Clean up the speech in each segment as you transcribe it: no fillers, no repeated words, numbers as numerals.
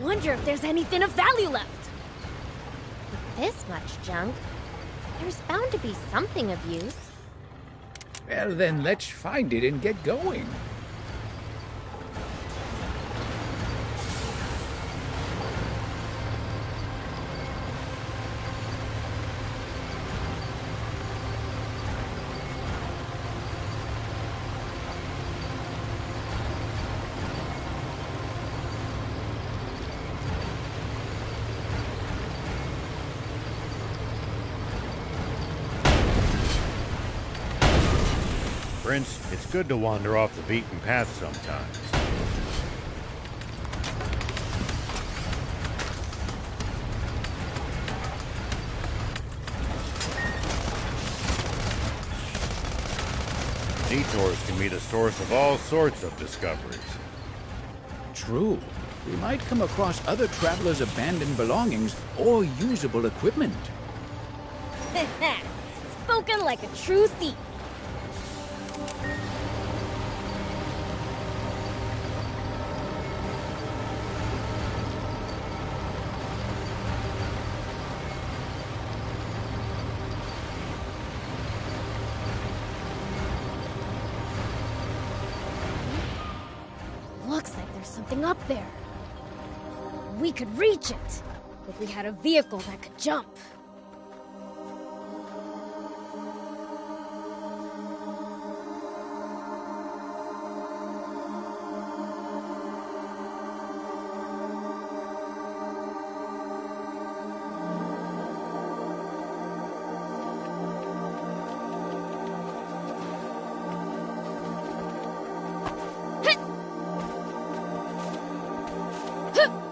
Wonder if there's anything of value left. With this much junk, there's bound to be something of use. Well, then let's find it and get going. Prince, it's good to wander off the beaten path sometimes. Detours can be the source of all sorts of discoveries. True. We might come across other travelers' abandoned belongings or usable equipment. Spoken like a true thief. Looks like there's something up there. We could reach it if we had a vehicle that could jump.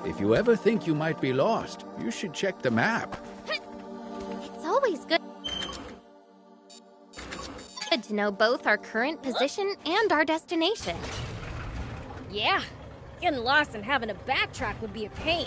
If you ever think you might be lost, you should check the map. It's always good to know both our current position and our destination. Yeah, getting lost and having to backtrack would be a pain.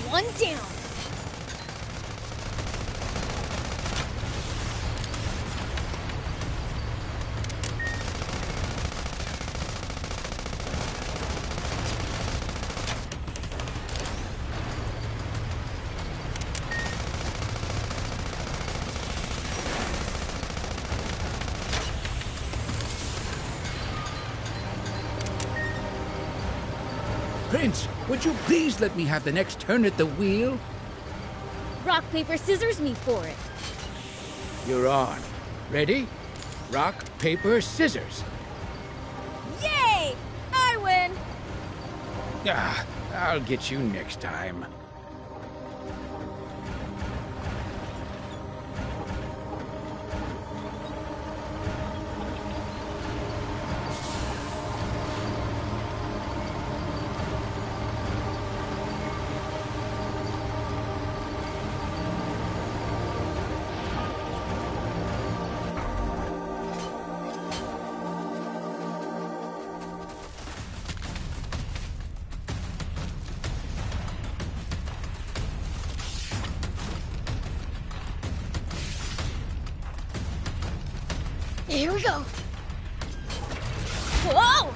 One down. Prince, would you please let me have the next turn at the wheel? Rock, paper, scissors me for it. You're on. Ready? Rock, paper, scissors. Yay! I win! Ah, I'll get you next time. Here we go. Whoa!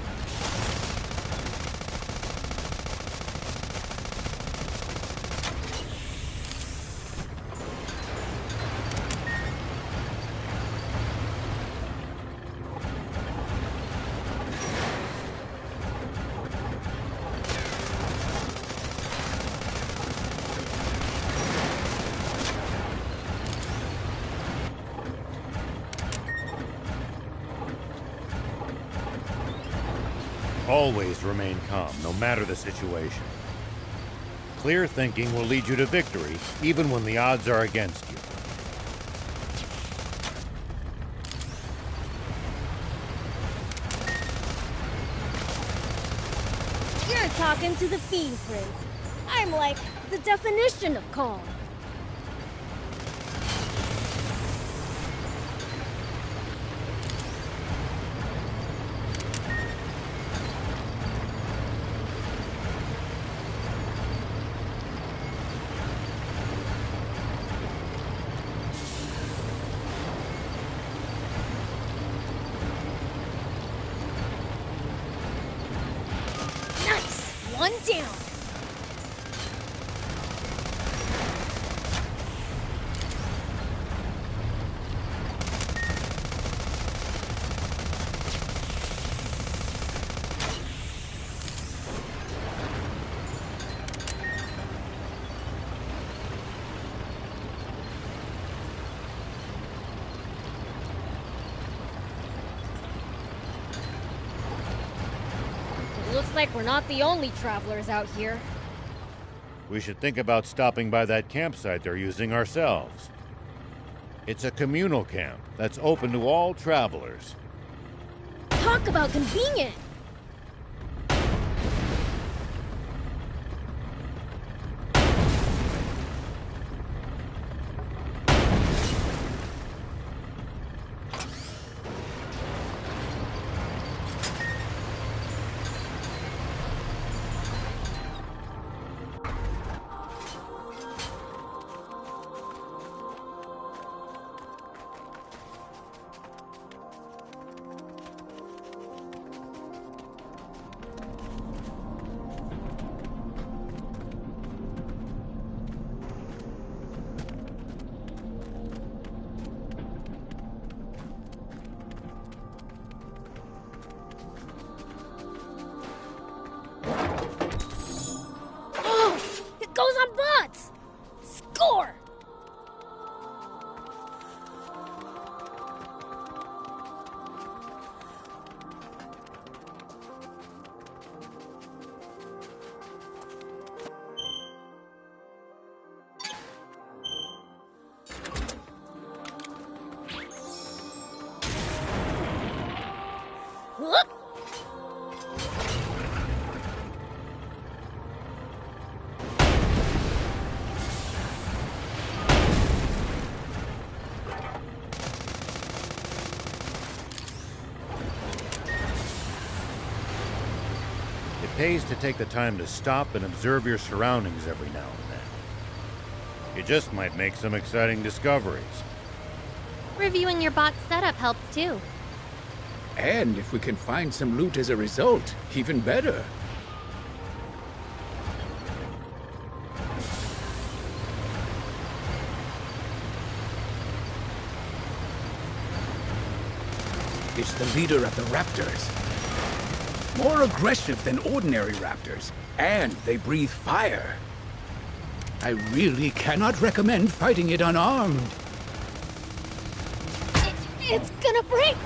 Always remain calm, no matter the situation. Clear thinking will lead you to victory, even when the odds are against you. You're talking to the Fiend Prince. I'm like the definition of calm. One down. Looks like we're not the only travelers out here. We should think about stopping by that campsite they're using ourselves. It's a communal camp that's open to all travelers. Talk about convenient! Goes on bots! Score! Whoop! It pays to take the time to stop and observe your surroundings every now and then. You just might make some exciting discoveries. Reviewing your bot's setup helps too. And if we can find some loot as a result, even better. It's the leader of the raptors. More aggressive than ordinary raptors, and they breathe fire. I really cannot recommend fighting it unarmed. It's gonna break!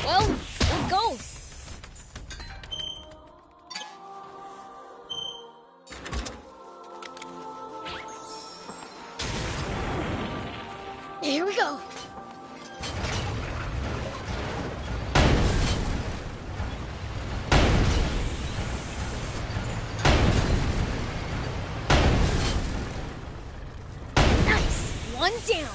Well, it goes. Here we go. Nice. One down.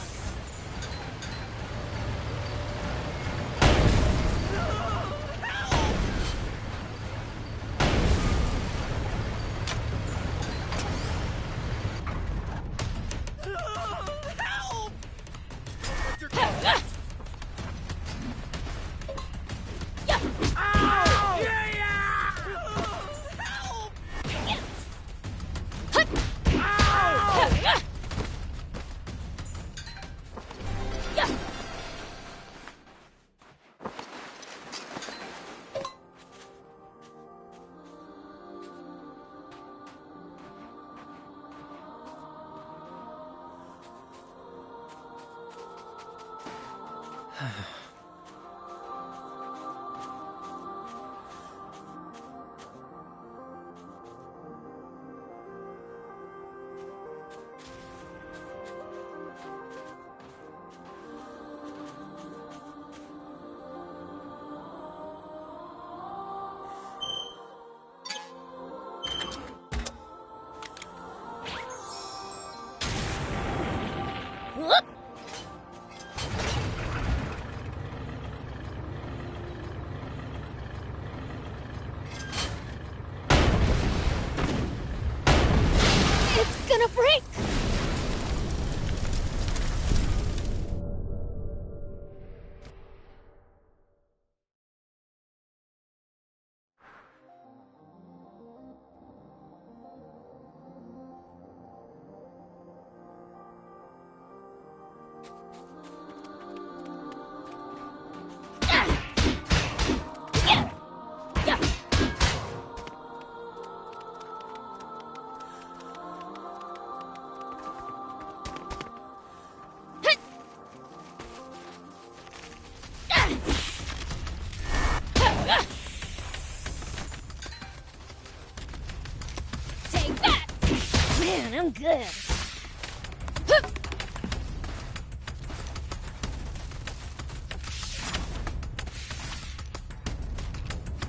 Whoop! It's gonna break! Take that! Man, I'm good.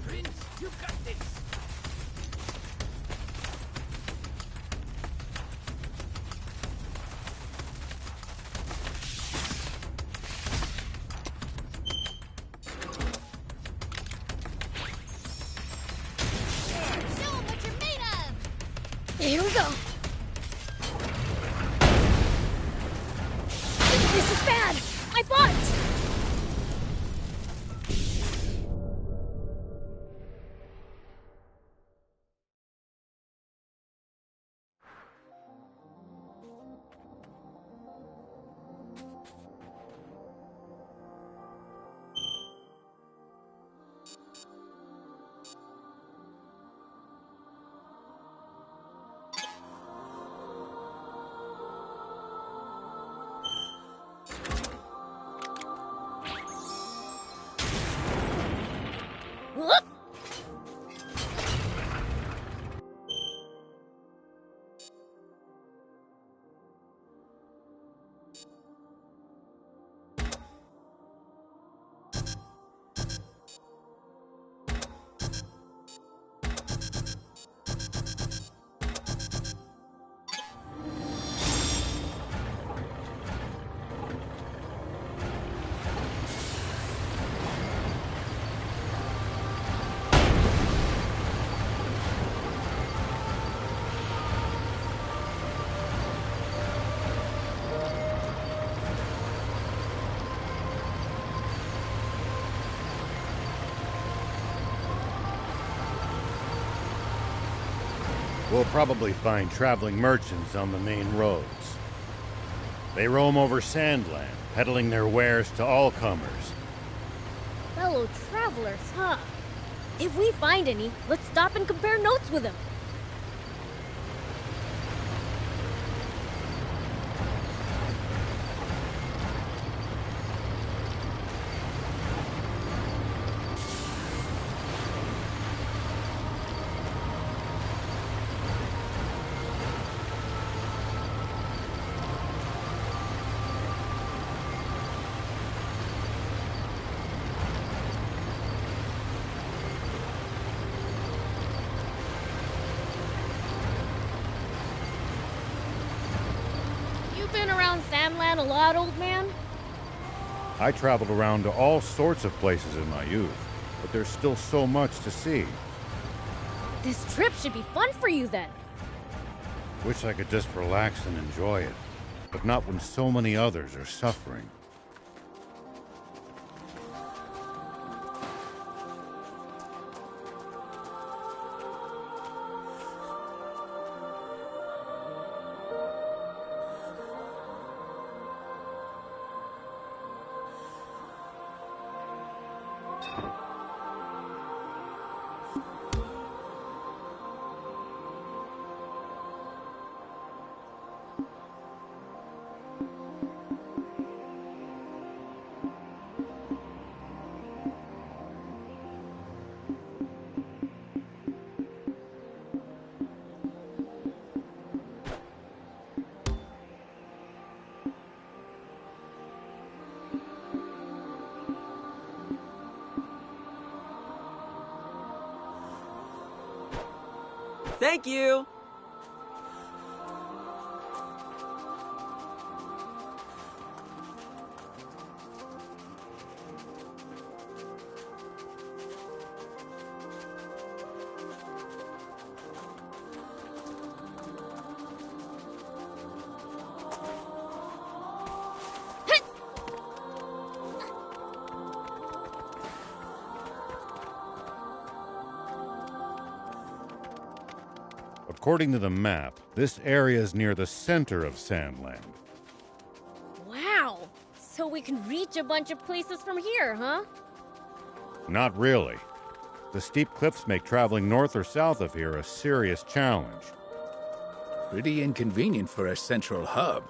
Prince, you got this! Show 'em what you're made of! Here we go. This is bad. My butt! Whoop! We'll probably find traveling merchants on the main roads. They roam over Sandland, peddling their wares to all comers. Fellow travelers, huh? If we find any, let's stop and compare notes with them. You've been around Sandland a lot, old man? I traveled around to all sorts of places in my youth, but there's still so much to see. This trip should be fun for you then. Wish I could just relax and enjoy it, but not when so many others are suffering. Thank you! According to the map, this area is near the center of Sandland. Wow! So we can reach a bunch of places from here, huh? Not really. The steep cliffs make traveling north or south of here a serious challenge. Pretty inconvenient for a central hub.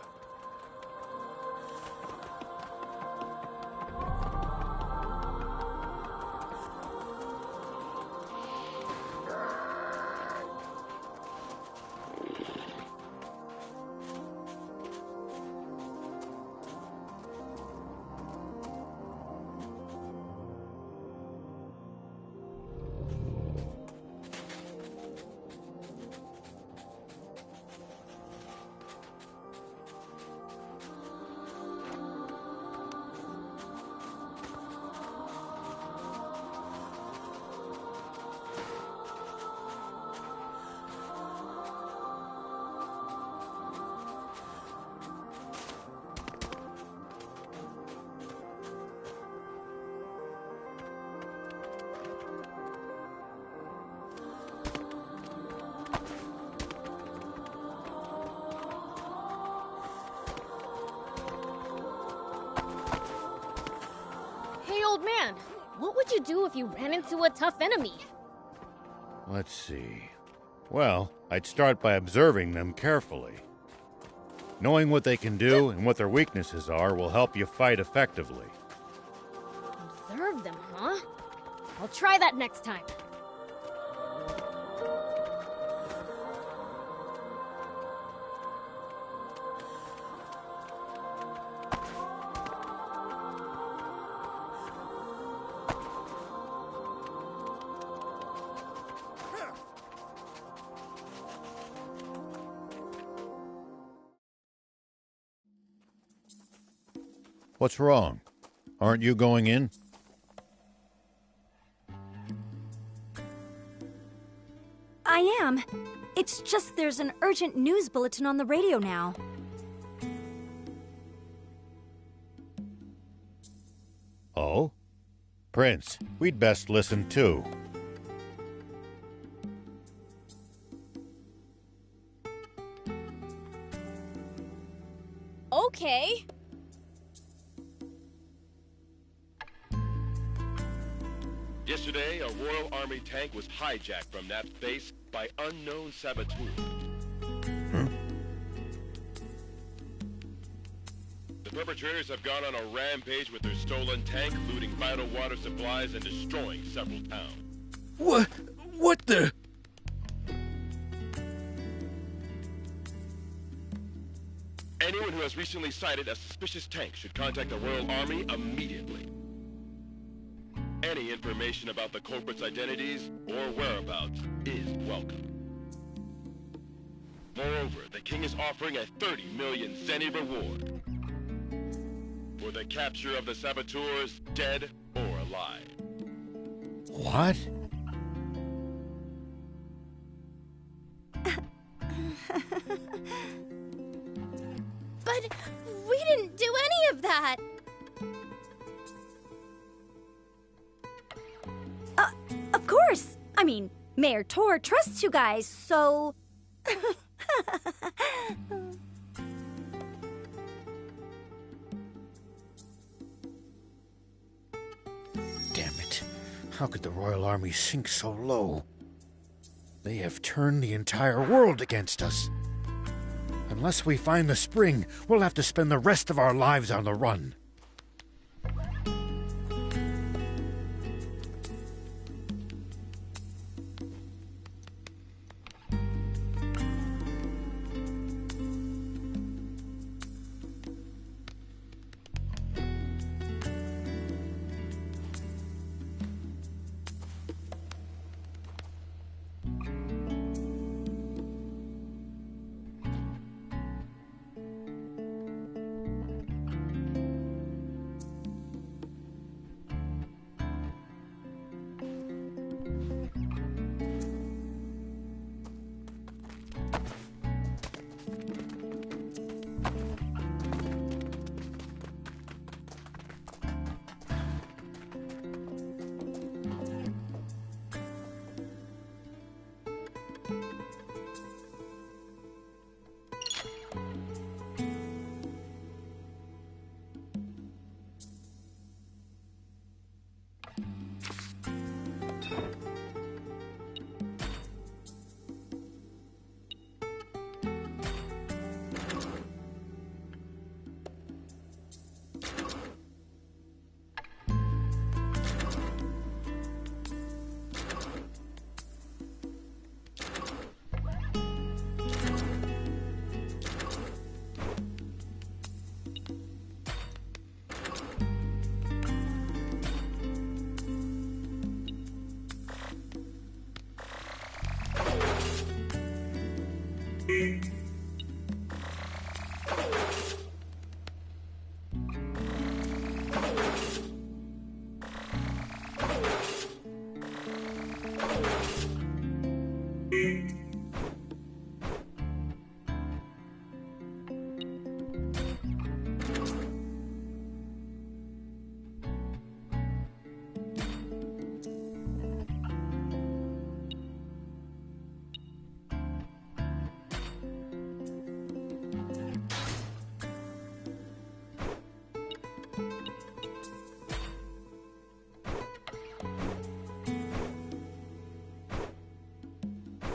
Hey, old man, what would you do if you ran into a tough enemy? Let's see. Well, I'd start by observing them carefully. Knowing what they can do and what their weaknesses are will help you fight effectively. Observe them, huh? I'll try that next time. What's wrong? Aren't you going in? I am. It's just there's an urgent news bulletin on the radio now. Oh? Prince, we'd best listen too. Okay. Yesterday, a Royal Army tank was hijacked from Nap's base by unknown saboteurs. The perpetrators have gone on a rampage with their stolen tank, looting vital water supplies and destroying several towns. What the? Anyone who has recently sighted a suspicious tank should contact the Royal Army immediately. Any information about the culprits' identities or whereabouts is welcome. Moreover, the king is offering a 30 million zenny reward for the capture of the saboteurs, dead or alive. What? But we didn't do any of that! Of course! I mean, Mayor Tor trusts you guys, so... Damn it. How could the Royal Army sink so low? They have turned the entire world against us. Unless we find the spring, we'll have to spend the rest of our lives on the run.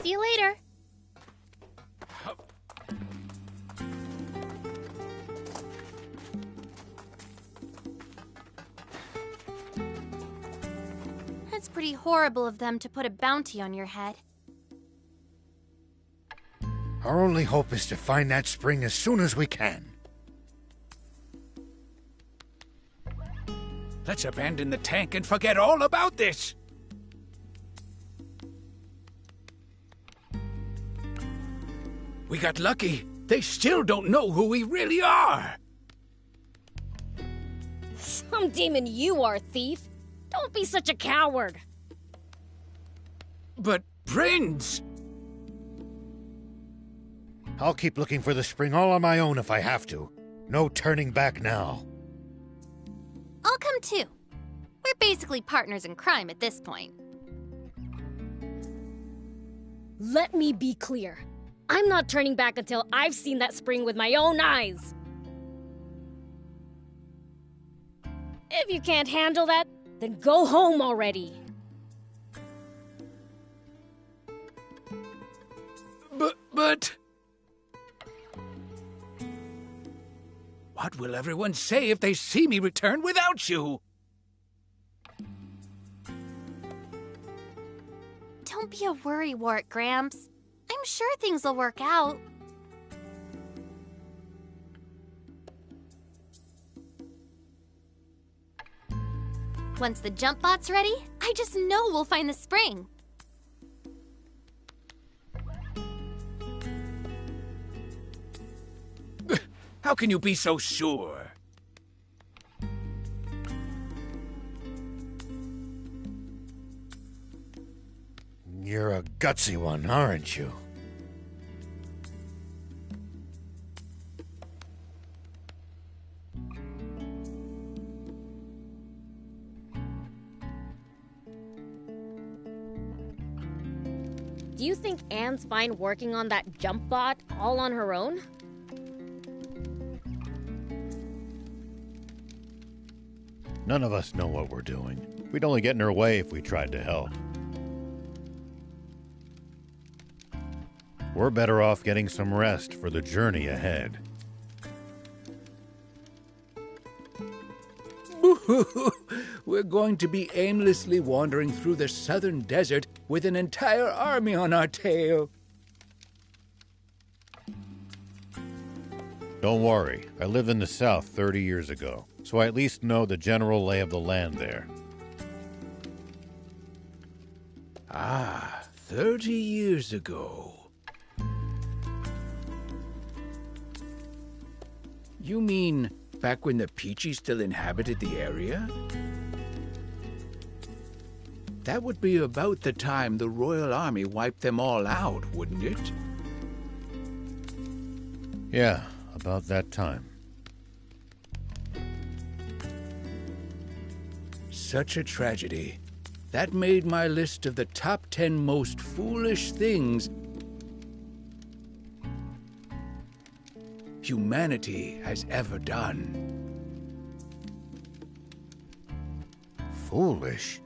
See you later. It's pretty horrible of them to put a bounty on your head. Our only hope is to find that spring as soon as we can. Let's abandon the tank and forget all about this. We got lucky. They still don't know who we really are. Some demon you are, thief. Don't be such a coward. But, Prince! I'll keep looking for the spring all on my own if I have to. No turning back now. I'll come too. We're basically partners in crime at this point. Let me be clear. I'm not turning back until I've seen that spring with my own eyes. If you can't handle that, then go home already. But... What will everyone say if they see me return without you? Don't be a worrywart, Gramps. I'm sure things will work out. Once the jump bot's ready, I just know we'll find the spring. How can you be so sure? You're a gutsy one, aren't you? Do you think Anne's fine working on that jump bot all on her own? None of us know what we're doing. We'd only get in her way if we tried to help. We're better off getting some rest for the journey ahead. We're going to be aimlessly wandering through the southern desert with an entire army on our tail. Don't worry, I lived in the south 30 years ago, so I at least know the general lay of the land there. Ah, 30 years ago. You mean back when the Peachy still inhabited the area? That would be about the time the Royal Army wiped them all out, wouldn't it? Yeah, about that time. Such a tragedy. That made my list of the top 10 most foolish things humanity has ever done. Foolish.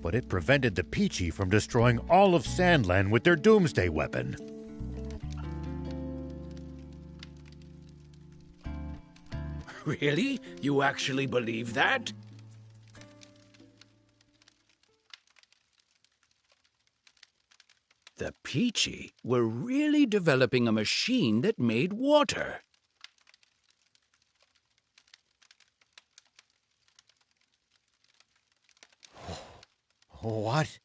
But it prevented the Peachy from destroying all of Sandland with their doomsday weapon. Really? You actually believe that? The Peachy were really developing a machine that made water. What?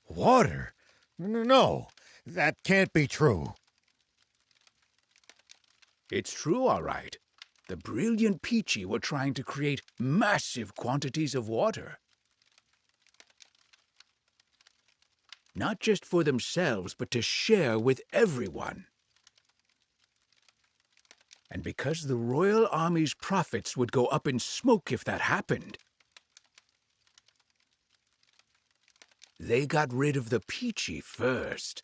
Water? No, that can't be true. It's true, all right. The brilliant Peachy were trying to create massive quantities of water. Not just for themselves, but to share with everyone. And because the Royal Army's profits would go up in smoke if that happened, they got rid of the Peachy first.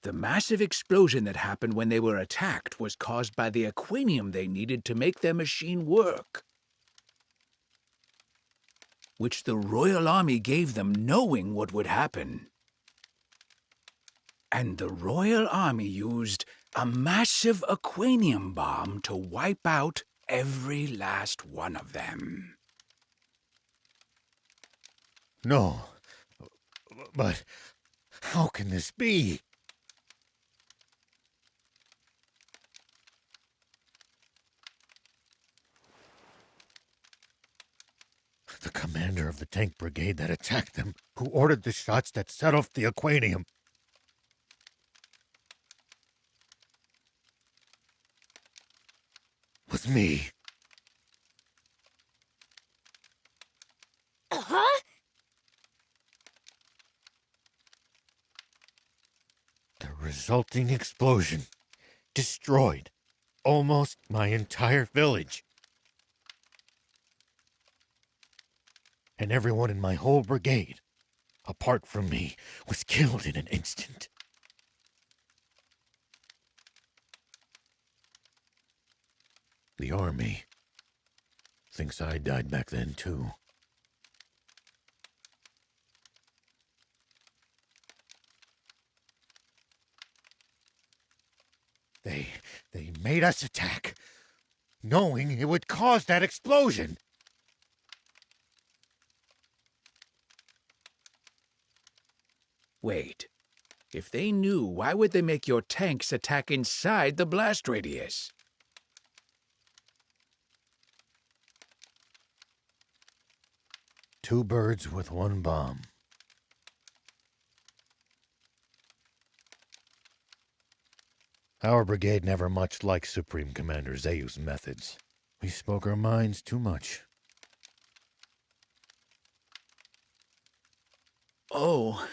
The massive explosion that happened when they were attacked was caused by the aquanium they needed to make their machine work, which the Royal Army gave them knowing what would happen. And the Royal Army used a massive aquanium bomb to wipe out every last one of them. No, but how can this be? The commander of the tank brigade that attacked them, who ordered the shots that set off the aquanium. Was me. Huh? The resulting explosion destroyed almost my entire village. And everyone in my whole brigade, apart from me, was killed in an instant. The army thinks I died back then, too. They made us attack, knowing it would cause that explosion. Wait. If they knew, why would they make your tanks attack inside the blast radius? Two birds with one bomb. Our brigade never much liked Supreme Commander Zayu's methods. We spoke our minds too much. Oh,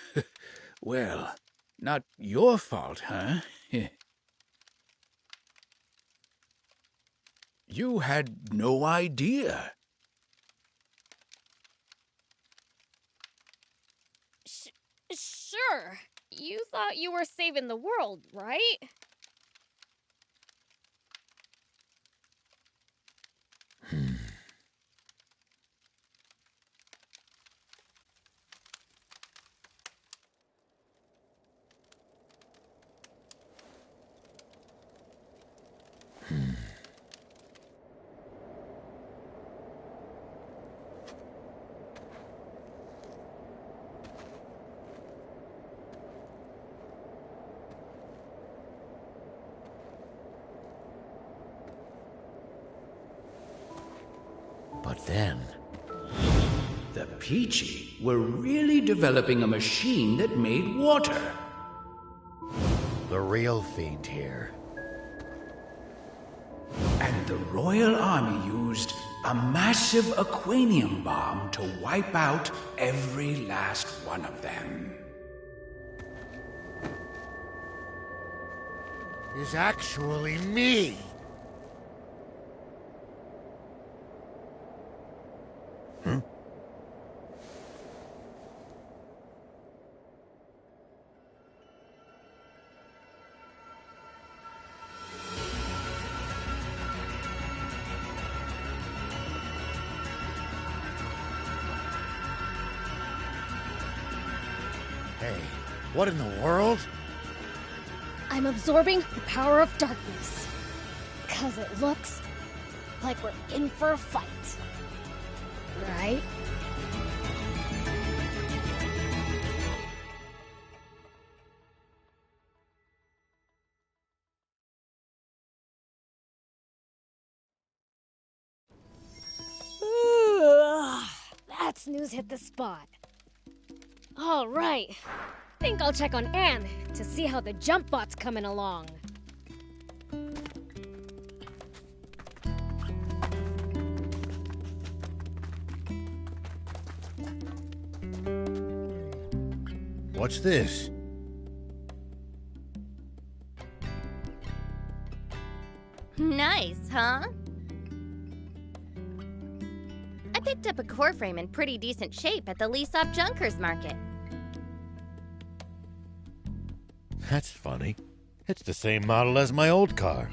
well, not your fault, huh? You had no idea. Sure. You thought you were saving the world, right? But then, The Peachy were really developing a machine that made water. the real fiend here. And the Royal Army used a massive aquanium bomb to wipe out every last one of them. Is actually me. Hey, what in the world? I'm absorbing the power of darkness. 'Cause it looks like we're in for a fight. Right? That's Snooze hit the spot. All right. Think I'll check on Anne to see how the jump bot's coming along. What's this? Nice, huh? I picked up a core frame in pretty decent shape at the lease-off junkers market. That's funny. It's the same model as my old car.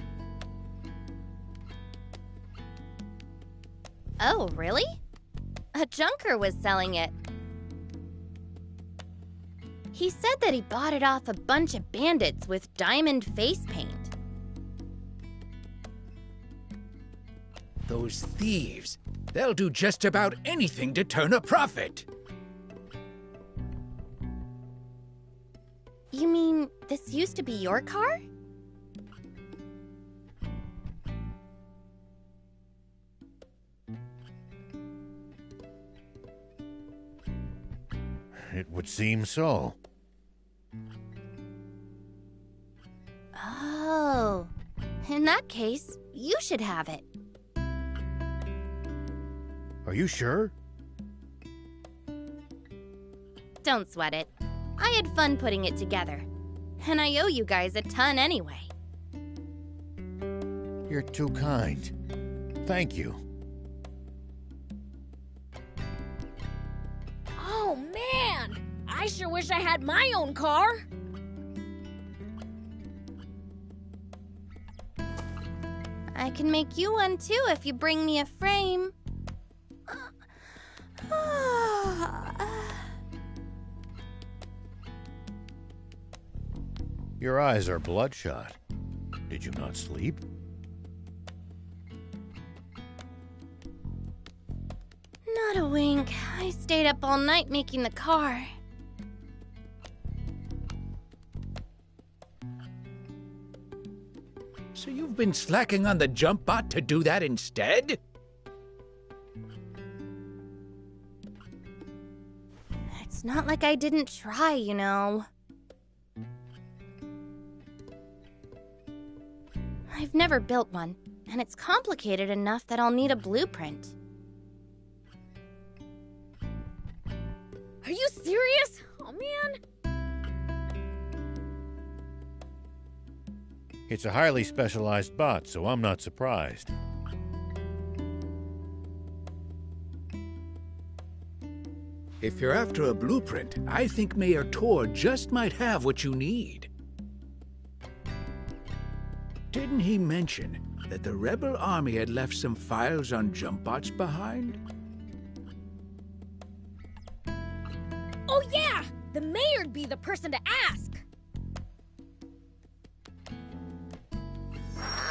Oh, really? A junker was selling it. He said that he bought it off a bunch of bandits with diamond face paint. Those thieves. They'll do just about anything to turn a profit. You mean this used to be your car? It would seem so. Oh. In that case, you should have it. Are you sure? Don't sweat it. I had fun putting it together. And I owe you guys a ton anyway. You're too kind. Thank you. Oh, man! I sure wish I had my own car. I can make you one too if you bring me a frame. Your eyes are bloodshot. Did you not sleep? Not a wink. I stayed up all night making the car. So you've been slacking on the jump bot to do that instead? It's not like I didn't try, you know. I've never built one, and it's complicated enough that I'll need a blueprint. Are you serious? Oh, man. It's a highly specialized bot, so I'm not surprised. If you're after a blueprint, I think Mayor Tor just might have what you need. Didn't he mention that the rebel army had left some files on jump bots behind? Oh, yeah! The mayor'd be the person to ask.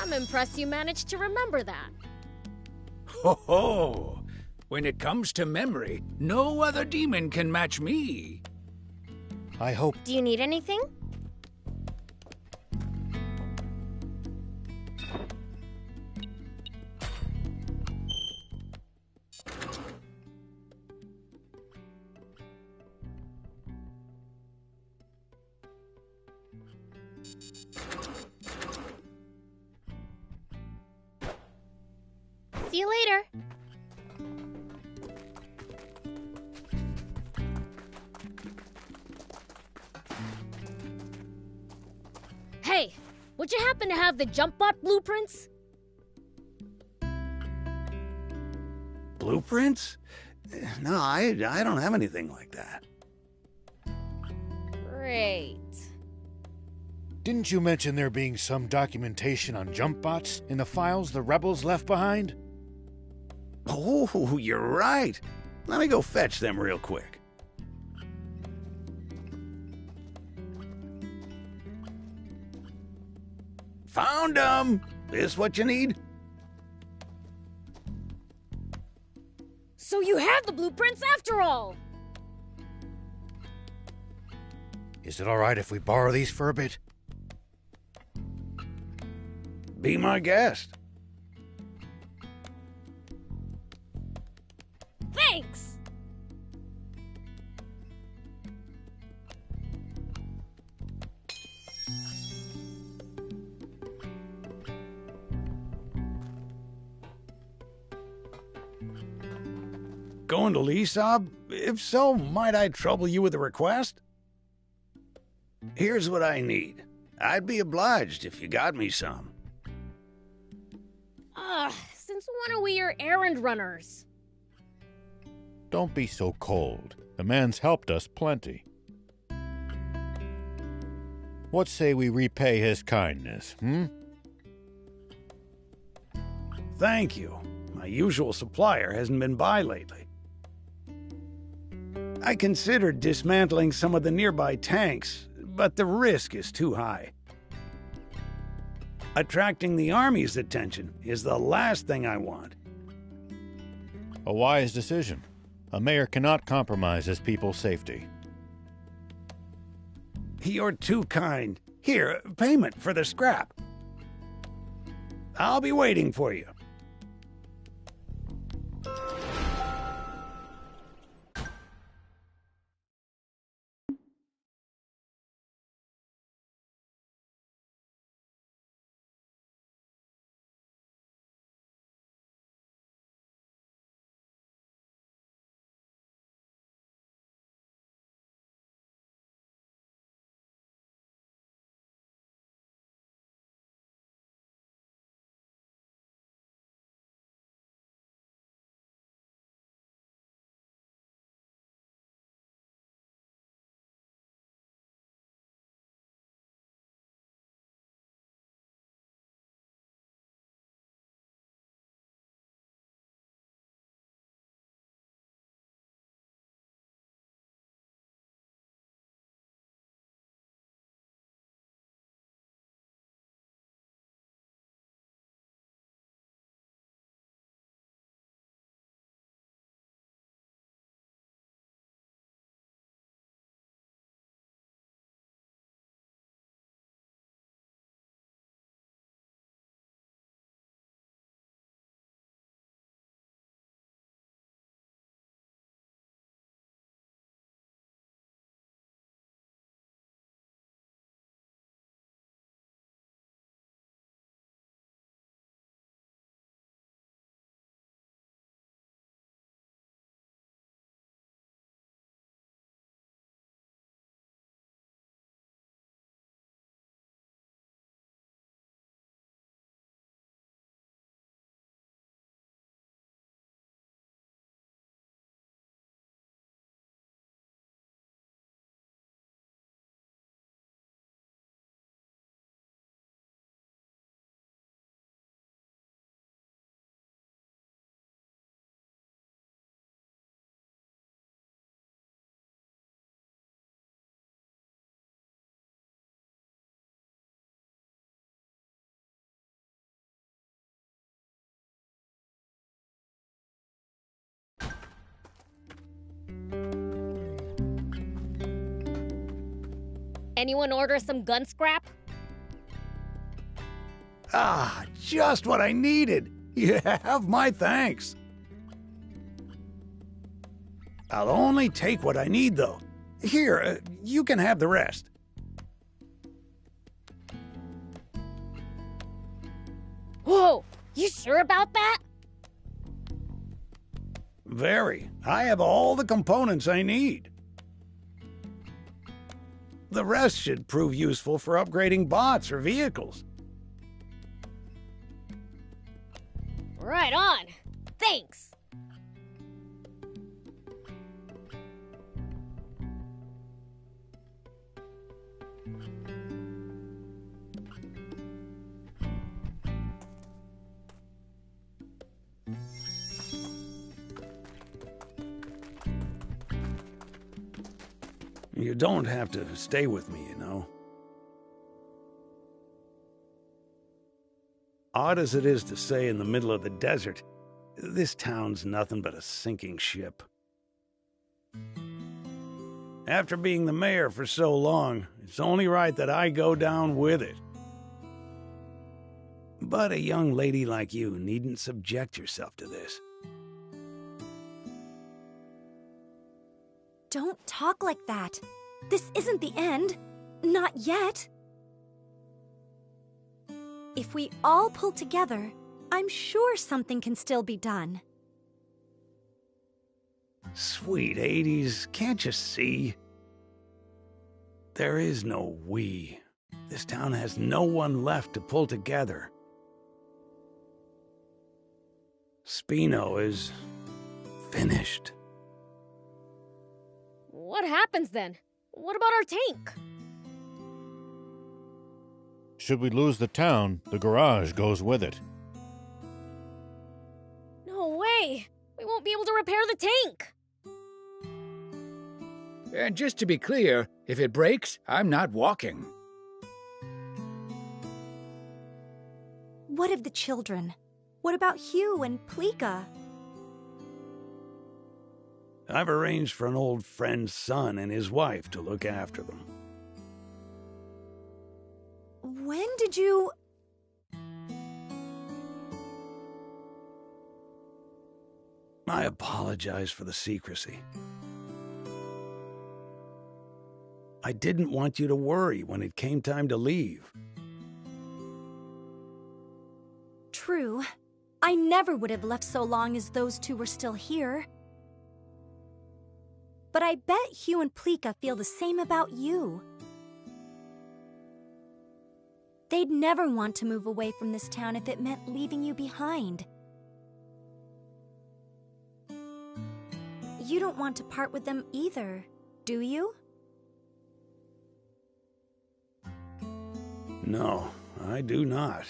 I'm impressed you managed to remember that. Ho ho! When it comes to memory, no other demon can match me. I hope... Do you need anything? See you later. Hey, would you happen to have the jump bot blueprints? Blueprints? No, I don't have anything like that. Great. Didn't you mention there being some documentation on jump bots in the files the rebels left behind? Oh, you're right. Let me go fetch them real quick. Found them! This what you need? So you have the blueprints after all! Is it all right if we borrow these for a bit? Be my guest. Thanks! going to Leesob? If so, might I trouble you with a request? Here's what I need. I'd be obliged if you got me some. Since when are we your errand runners? Don't be so cold. The man's helped us plenty. What say we repay his kindness, Thank you. My usual supplier hasn't been by lately. I considered dismantling some of the nearby tanks, but the risk is too high. Attracting the Army's attention is the last thing I want. A wise decision. A mayor cannot compromise his people's safety. You're too kind. Here, payment for the scrap. I'll be waiting for you. Anyone order some gun scrap? Ah, just what I needed. You have my thanks. I'll only take what I need, though. Here, you can have the rest. Whoa! You sure about that? Very. I have all the components I need. The rest should prove useful for upgrading bots or vehicles. Right on. Thanks. You don't have to stay with me, you know. Odd as it is to say in the middle of the desert, this town's nothing but a sinking ship. After being the mayor for so long, it's only right that I go down with it. But a young lady like you needn't subject yourself to this. Don't talk like that. This isn't the end. Not yet. If we all pull together, I'm sure something can still be done. Sweet 80s, can't you see? There is no we. This town has no one left to pull together. Spino is finished. What happens then? What about our tank? Should we lose the town, the garage goes with it. No way! We won't be able to repair the tank! And just to be clear, if it breaks, I'm not walking. What of the children? What about Hugh and Plika? I've arranged for an old friend's son and his wife to look after them. When did you... I apologize for the secrecy. I didn't want you to worry when it came time to leave. True. I never would have left so long as those two were still here. But I bet Hugh and Plika feel the same about you. They'd never want to move away from this town if it meant leaving you behind. You don't want to part with them either, do you? No, I do not.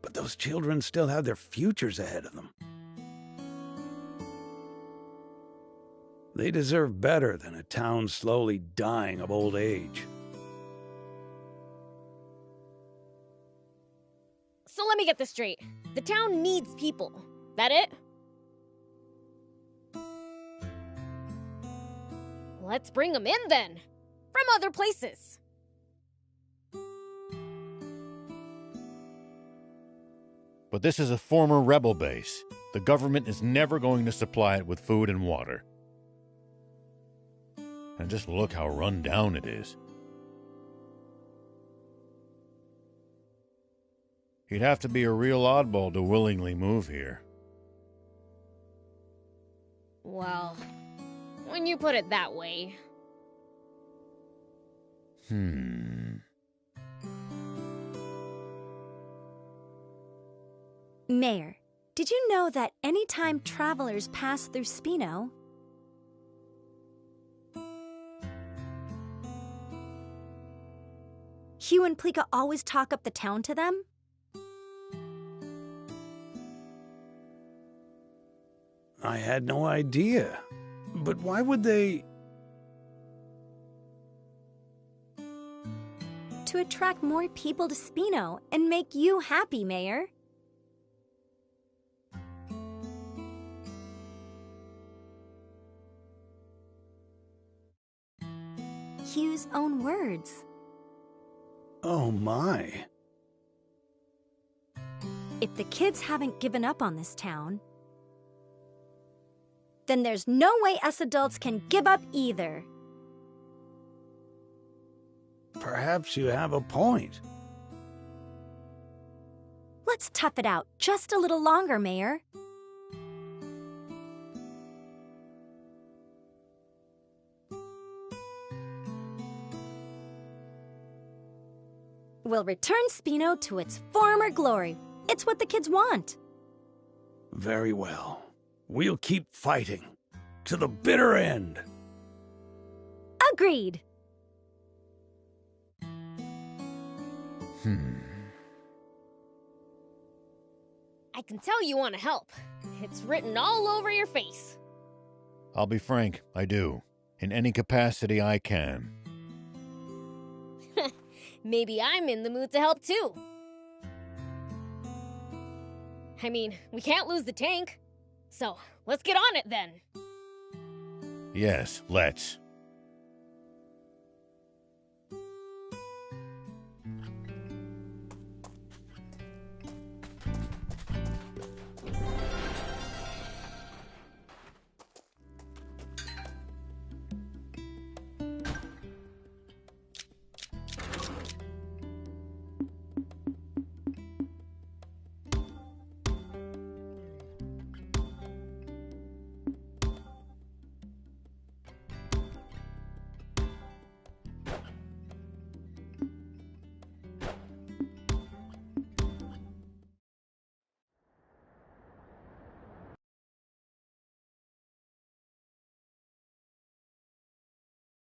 But those children still have their futures ahead of them. They deserve better than a town slowly dying of old age. So let me get this straight. The town needs people. That it? Let's bring them in then. From other places. But this is a former rebel base. The government is never going to supply it with food and water. And just look how run down it is. You'd have to be a real oddball to willingly move here. Well, when you put it that way. Mayor, did you know that anytime travelers pass through Spino, Hugh and Plika always talk up the town to them? I had no idea. But why would they... To attract more people to Spino and make you happy, Mayor. Hugh's own words. Oh my. If the kids haven't given up on this town, then there's no way us adults can give up either. Perhaps you have a point. Let's tough it out just a little longer, Mayor. We'll return Spino to its former glory. It's what the kids want. Very well. We'll keep fighting. To the bitter end. Agreed. I can tell you want to help. It's written all over your face. I'll be frank, I do. In any capacity I can. Maybe I'm in the mood to help too. I mean, we can't lose the tank. So, let's get on it then. Yes, let's.